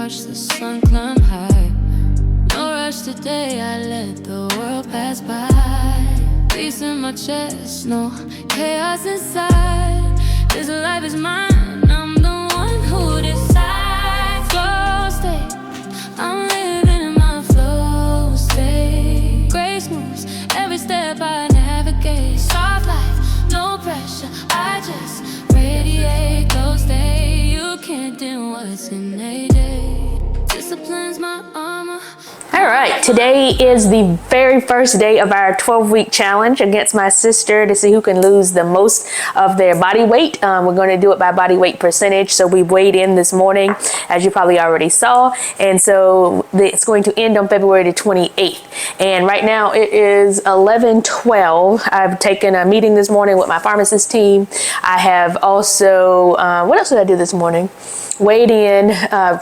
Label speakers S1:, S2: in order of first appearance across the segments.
S1: watch the sun climb high. No rush today, I let the world pass by. Peace in my chest, no chaos inside. This life is mine, I'm the one who decides. Flow state, I'm living in my flow state. Grace moves every step I navigate. Soft life, no pressure, I just radiate. Glow state, you can't dim what's in a day. Discipline's my armor.
S2: All right, today is the very first day of our 12-week challenge against my sister to see who can lose the most of their body weight. We're going to do it by body weight percentage. So we weighed in this morning, as you probably already saw. And so it's going to end on February the 28th. And right now it is 11:12. I've taken a meeting this morning with my pharmacist team. I have also, what else did I do this morning? Weighed in,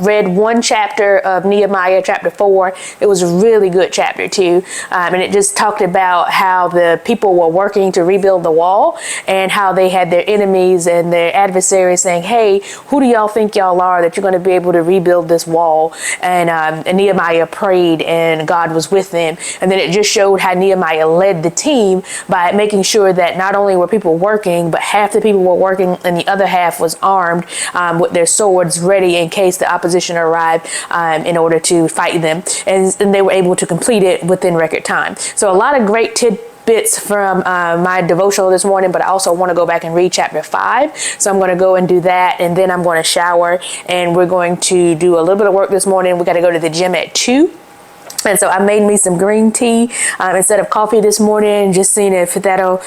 S2: read one chapter of Nehemiah, chapter 4. It was a really good chapter too. And it just talked about how the people were working to rebuild the wall and how they had their enemies and their adversaries saying, hey, who do y'all think y'all are that you're going to be able to rebuild this wall? And Nehemiah prayed and God was with them. And then it just showed how Nehemiah led the team by making sure that not only were people working, but half the people were working and the other half was armed with their swords ready in case the opposition arrived in order to fight them. And they were able to complete it within record time. So a lot of great tidbits from my devotional this morning, but I also want to go back and read chapter 5. So I'm going to go and do that, and then I'm going to shower, and we're going to do a little bit of work this morning. We got to go to the gym at 2. And so I made me some green tea instead of coffee this morning, just seeing if that'll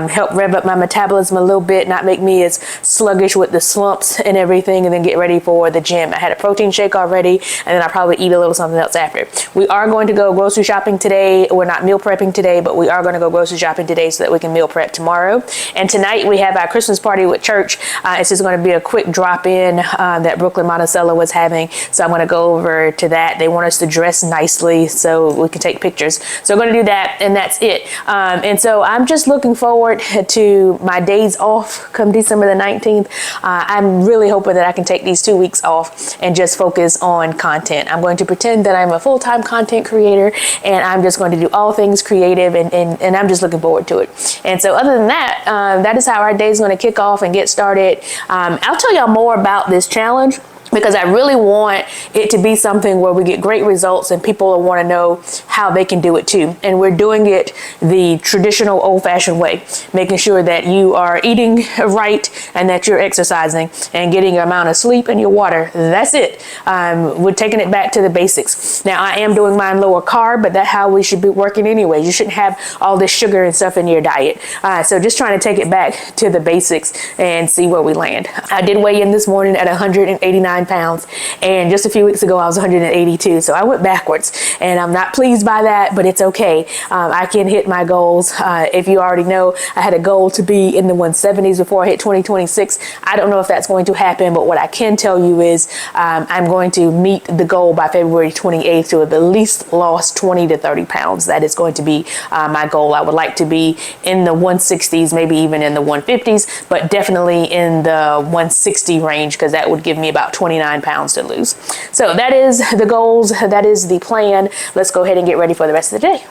S2: help rev up my metabolism a little bit, not make me as sluggish with the slumps and everything, and then get ready for the gym. I had a protein shake already, and then I'll probably eat a little something else after. We are going to go grocery shopping today. We're not meal prepping today, but we are going to go grocery shopping today so that we can meal prep tomorrow. And tonight we have our Christmas party with church. It's just going to be a quick drop in that Brooklyn Monticello was having. So I'm going to go over to that. They want us to dress nicely so we can take pictures. So I'm going to do that, and that's it. And so I'm just looking forward to my days off come December the 19th. I'm really hoping that I can take these 2 weeks off and just focus on content. I'm going to pretend that I'm a full-time content creator, and I'm just going to do all things creative, and I'm just looking forward to it. And so other than that, that is how our day is going to kick off and get started. I'll tell y'all more about this challenge, because I really want it to be something where we get great results and people will want to know how they can do it too. And we're doing it the traditional old-fashioned way, making sure that you are eating right and that you're exercising and getting your amount of sleep and your water. That's it. We're taking it back to the basics. Now, I am doing mine lower carb, but that's how we should be working anyway. You shouldn't have all this sugar and stuff in your diet. So just trying to take it back to the basics and see where we land. I did weigh in this morning at 189 pounds, and just a few weeks ago I was 182, so I went backwards, and I'm not pleased by that, but it's okay. I can hit my goals. If you already know, I had a goal to be in the 170s before I hit 2026. I don't know if that's going to happen, but what I can tell you is I'm going to meet the goal by February 28th to have at least lost 20 to 30 pounds. That is going to be my goal. I would like to be in the 160s, maybe even in the 150s, but definitely in the 160 range, because that would give me about 29 pounds to lose. So that is the goals. That is the plan. Let's go ahead and get ready for the rest of the day.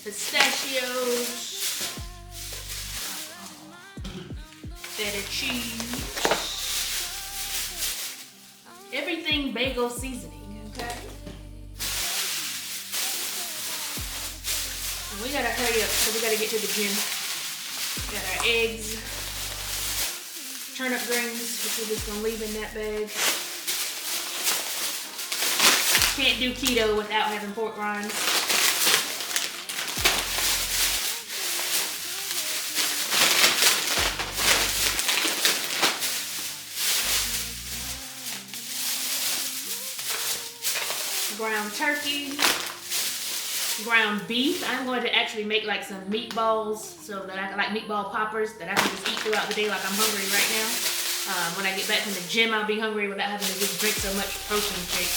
S2: Pistachios, feta cheese, everything bagel seasoning, okay? We gotta hurry up because we gotta get to the gym. We got our eggs, turnip greens, which we're just gonna leave in that bag. Can't do keto without having pork rinds. Ground turkey, ground beef. I'm going to actually make like some meatballs so that I can, like meatball poppers that I can just eat throughout the day like I'm hungry right now. When I get back from the gym, I'll be hungry without having to just drink so much protein shake.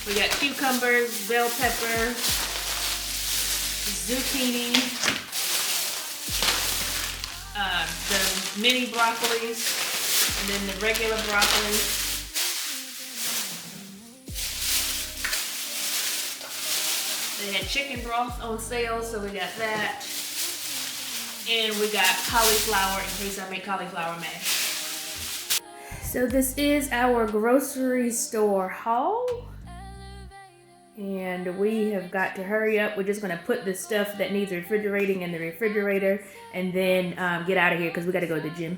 S2: We got cucumbers, bell pepper, zucchini, the mini broccolis and then the regular broccoli. They had chicken broth on sale, so we got that. And we got cauliflower in case I make cauliflower mash. So this is our grocery store haul. And we have got to hurry up. We're just gonna put the stuff that needs refrigerating in the refrigerator and then get out of here because we gotta go to the gym.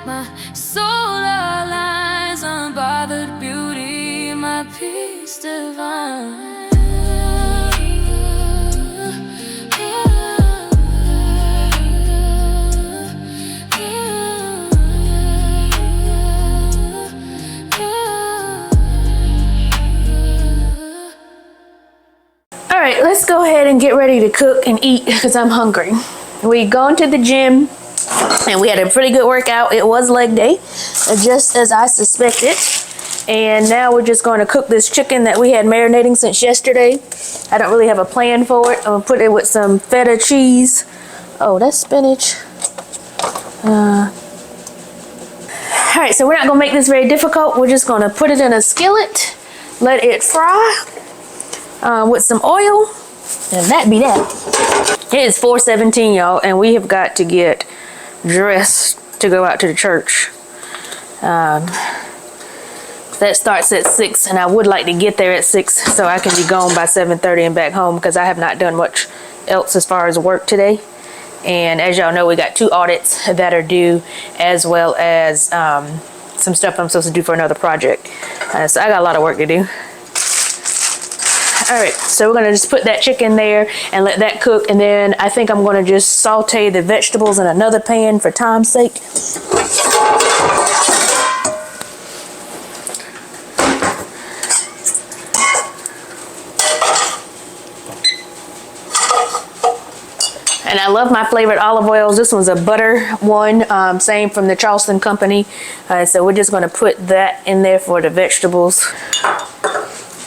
S1: My soul aligns, unbothered beauty, my peace divine.
S2: All right, let's go ahead and get ready to cook and eat because I'm hungry. We gone to the gym and we had a pretty good workout. It was leg day, just as I suspected. And now we're just going to cook this chicken that we had marinating since yesterday. I don't really have a plan for it. I'm gonna put it with some feta cheese. Oh, that's spinach. All right, so we're not gonna make this very difficult. We're just gonna put it in a skillet, let it fry. With some oil, and that be that. It is 4:17, y'all, and we have got to get dressed to go out to the church. That starts at 6, and I would like to get there at 6 so I can be gone by 7:30 and back home because I have not done much else as far as work today. And as y'all know, we got 2 audits that are due, as well as some stuff I'm supposed to do for another project. So I got a lot of work to do. All right, so we're gonna just put that chicken there and let that cook, and then I think I'm gonna just saute the vegetables in another pan for time's sake. And I love my flavored olive oils. This one's a butter one, same from the Charleston company. So we're just gonna put that in there for the vegetables.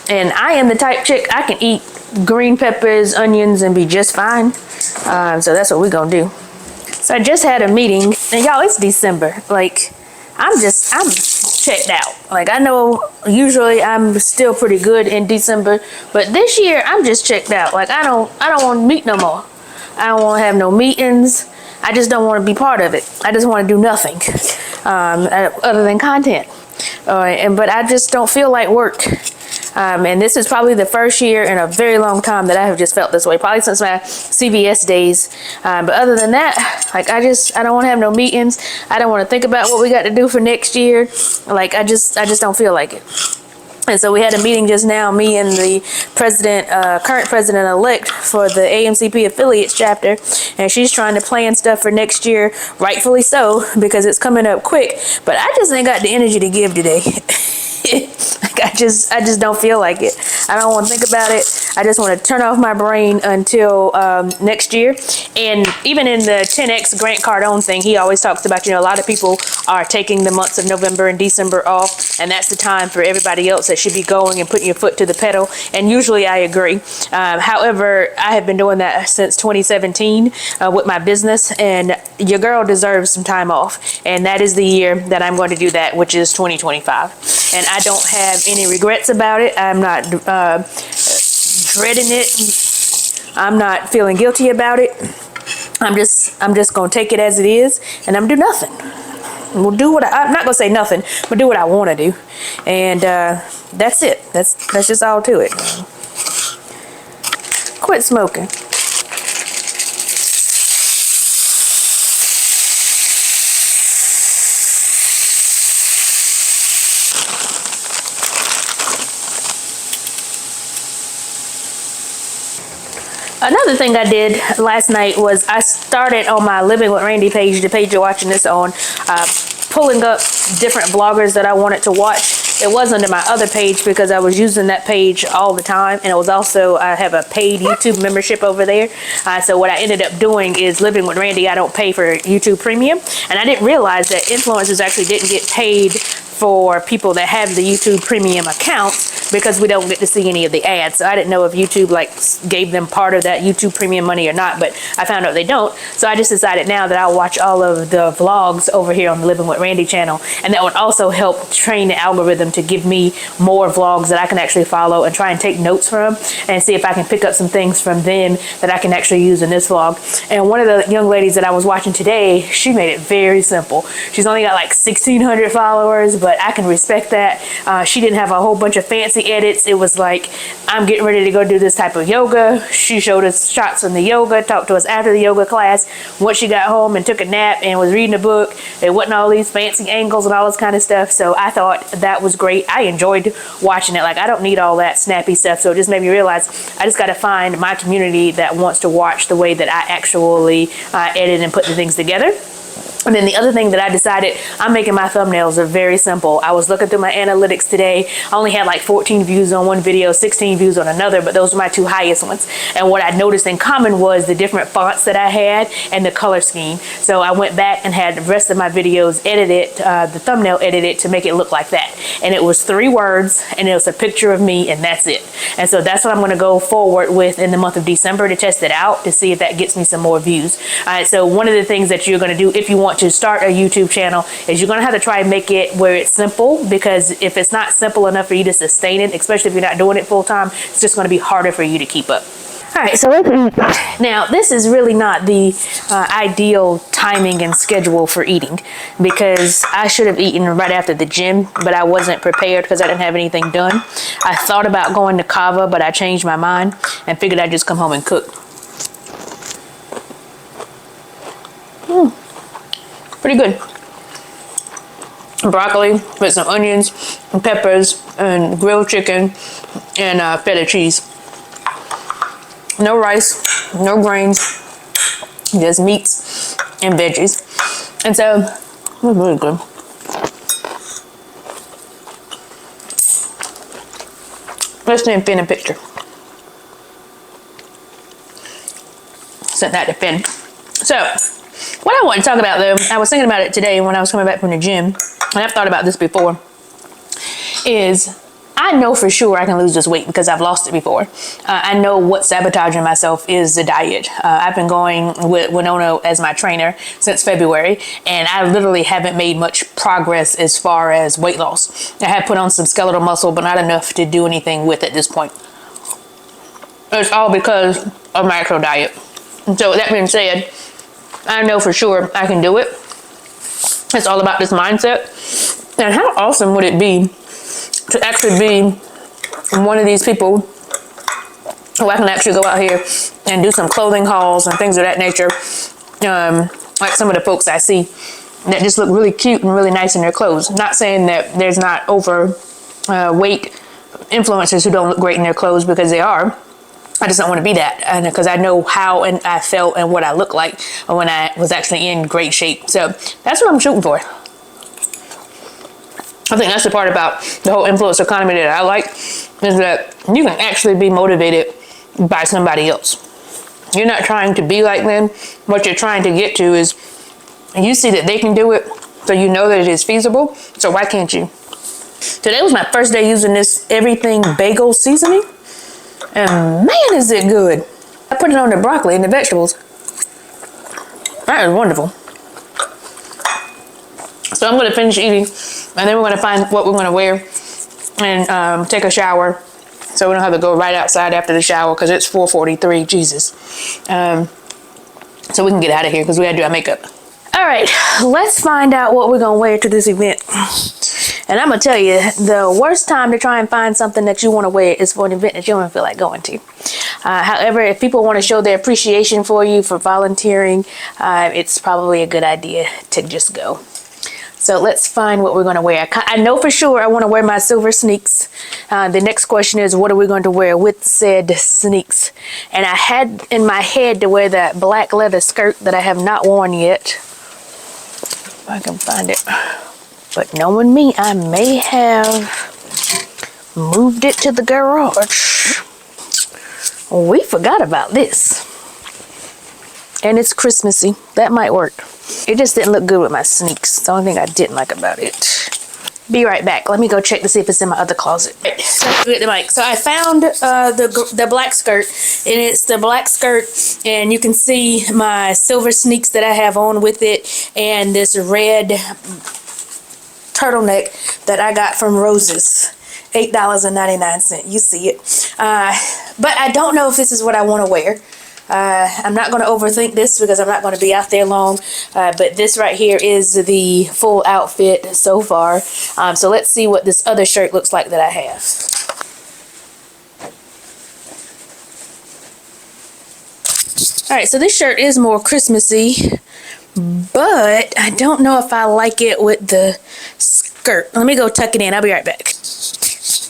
S2: And I am the type chick, I can eat green peppers, onions, and be just fine. So that's what we're gonna do. So I just had a meeting, and y'all, it's December. Like, I'm checked out. Like, I know usually I'm still pretty good in December, but this year I'm just checked out. Like, I don't want to meet no more. I don't want to have no meetings. I just don't want to be part of it. I just want to do nothing other than content. But I just don't feel like work. And this is probably the first year in a very long time that I have just felt this way, probably since my CVS days. But other than that, like, I don't want to have no meetings. I don't want to think about what we got to do for next year. Like, I just don't feel like it. And so we had a meeting just now, me and the current president-elect for the AMCP affiliates chapter, and she's trying to plan stuff for next year, rightfully so, because it's coming up quick. But I just ain't got the energy to give today. Like, I just don't feel like it. I don't want to think about it. I just want to turn off my brain until next year. And even in the 10X Grant Cardone thing, he always talks about, a lot of people are taking the months of November and December off, and that's the time for everybody else that should be going and putting your foot to the pedal. And usually I agree. However, I have been doing that since 2017 with my business, and your girl deserves some time off. And that is the year that I'm going to do that, which is 2025. And I don't have any regrets about it. I'm not dreading it. I'm not feeling guilty about it. I'm just gonna take it as it is, and I'm gonna do nothing. We'll do what I'm not gonna say nothing, but do what I want to do, and that's it. That's just all to it. Quit smoking. Another thing I did last night was I started on my Living with Randy page, the page you're watching this on, pulling up different bloggers that I wanted to watch. It was under my other page because I was using that page all the time, and it was also, I have a paid YouTube membership over there. So what I ended up doing is Living with Randy, I don't pay for YouTube Premium, and I didn't realize that influencers actually didn't get paid for people that have the YouTube Premium accounts because we don't get to see any of the ads. So I didn't know if YouTube like gave them part of that YouTube Premium money or not, but I found out they don't. So I just decided now that I'll watch all of the vlogs over here on the Living with Randy channel, and that would also help train the algorithm to give me more vlogs that I can actually follow and try and take notes from and see if I can pick up some things from them that I can actually use in this vlog. And one of the young ladies that I was watching today, she made it very simple. She's only got like 1,600 followers, but I can respect that. She didn't have a whole bunch of fancy edits. It was like, I'm getting ready to go do this type of yoga. She showed us shots on the yoga, talked to us after the yoga class, once she got home and took a nap and was reading a book. It wasn't all these fancy angles and all this kind of stuff. So I thought that was great. I enjoyed watching it. Like, I don't need all that snappy stuff. So it just made me realize I just got to find my community that wants to watch the way that I actually edit and put the things together. And then the other thing that I decided, I'm making my thumbnails are very simple. I was looking through my analytics today. I only had like 14 views on one video, 16 views on another, but those were my two highest ones. And what I noticed in common was the different fonts that I had and the color scheme. So I went back and had the rest of my videos edited, the thumbnail edited to make it look like that. And it was 3 words and it was a picture of me, and that's it. And so that's what I'm gonna go forward with in the month of December to test it out to see if that gets me some more views. All right, so one of the things that you're gonna do if you want to start a YouTube channel is you're going to have to try and make it where it's simple, because if it's not simple enough for you to sustain it, especially if you're not doing it full time, it's just going to be harder for you to keep up. All right, so let's eat. Now, this is really not the ideal timing and schedule for eating, because I should have eaten right after the gym, but I wasn't prepared because I didn't have anything done. I thought about going to Kava, but I changed my mind and figured I'd just come home and cook. Pretty good. Broccoli with some onions and peppers and grilled chicken and feta cheese. No rice, no grains, just meats and veggies. And so it was really good. Let's name Finn a picture. Sent that to Finn. So what I want to talk about, though, I was thinking about it today when I was coming back from the gym, and I've thought about this before, is I know for sure I can lose this weight because I've lost it before. I know what's sabotaging myself is the diet. I've been going with Winona as my trainer since February, and I literally haven't made much progress as far as weight loss. I have put on some skeletal muscle, but not enough to do anything with at this point. It's all because of macro diet. And so that being said, I know for sure I can do it. It's all about this mindset. And how awesome would it be to actually be one of these people who I can actually go out here and do some clothing hauls and things of that nature. Like some of the folks I see that just look really cute and really nice in their clothes. Not saying that there's not overweight influencers who don't look great in their clothes, because they are. I just don't want to be that, and because I know how and I felt and what I looked like when I was actually in great shape. So that's what I'm shooting for. I think that's the part about the whole influencer economy that I like, is that you can actually be motivated by somebody else. You're not trying to be like them. What you're trying to get to is you see that they can do it, so you know that it is feasible. So why can't you? Today was my first day using this Everything Bagel seasoning. And man, is it good. I put it on the broccoli and the vegetables. That is wonderful. So I'm going to finish eating, and then we're going to find what we're going to wear and take a shower, so we don't have to go right outside after the shower because it's 4:43. Jesus. So we can get out of here because we got to do our makeup. All right, let's find out what we're going to wear to this event. And I'm going to tell you, the worst time to try and find something that you want to wear is for an event that you don't feel like going to. However, if people want to show their appreciation for you for volunteering, it's probably a good idea to just go. So let's find what we're going to wear. I know for sure I want to wear my silver sneaks. The next question is, what are we going to wear with said sneaks? And I had in my head to wear that black leather skirt that I have not worn yet. If I can find it. But knowing me, I may have moved it to the garage. We forgot about this. And it's Christmassy. That might work. It just didn't look good with my sneaks. It's the only thing I didn't like about it. Be right back. Let me go check to see if it's in my other closet. Right, so get the mic. So I found the black skirt, and it's the black skirt, and you can see my silver sneaks that I have on with it, and this red turtleneck that I got from Roses. $8.99. You see it. But I don't know if this is what I want to wear. I'm not going to overthink this because I'm not going to be out there long. But this right here is the full outfit so far. So let's see what this other shirt looks like that I have. Alright, so this shirt is more Christmassy, but I don't know if I like it with the skirt. Let me go tuck it in. I'll be right back.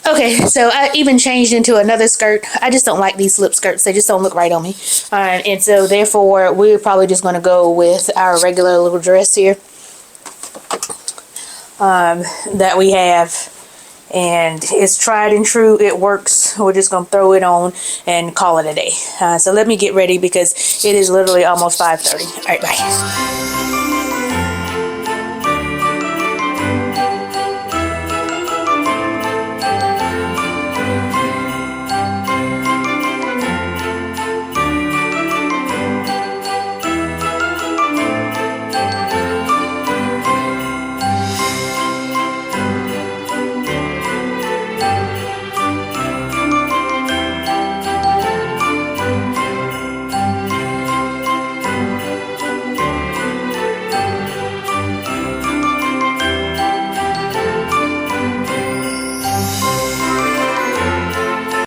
S2: Okay, so I even changed into another skirt. I just don't like these slip skirts. They just don't look right on me. And so therefore, we're probably just going to go with our regular little dress here that we have. And it's tried and true. It works. We're just going to throw it on and call it a day. So let me get ready because it is literally almost 5:30. All right, bye.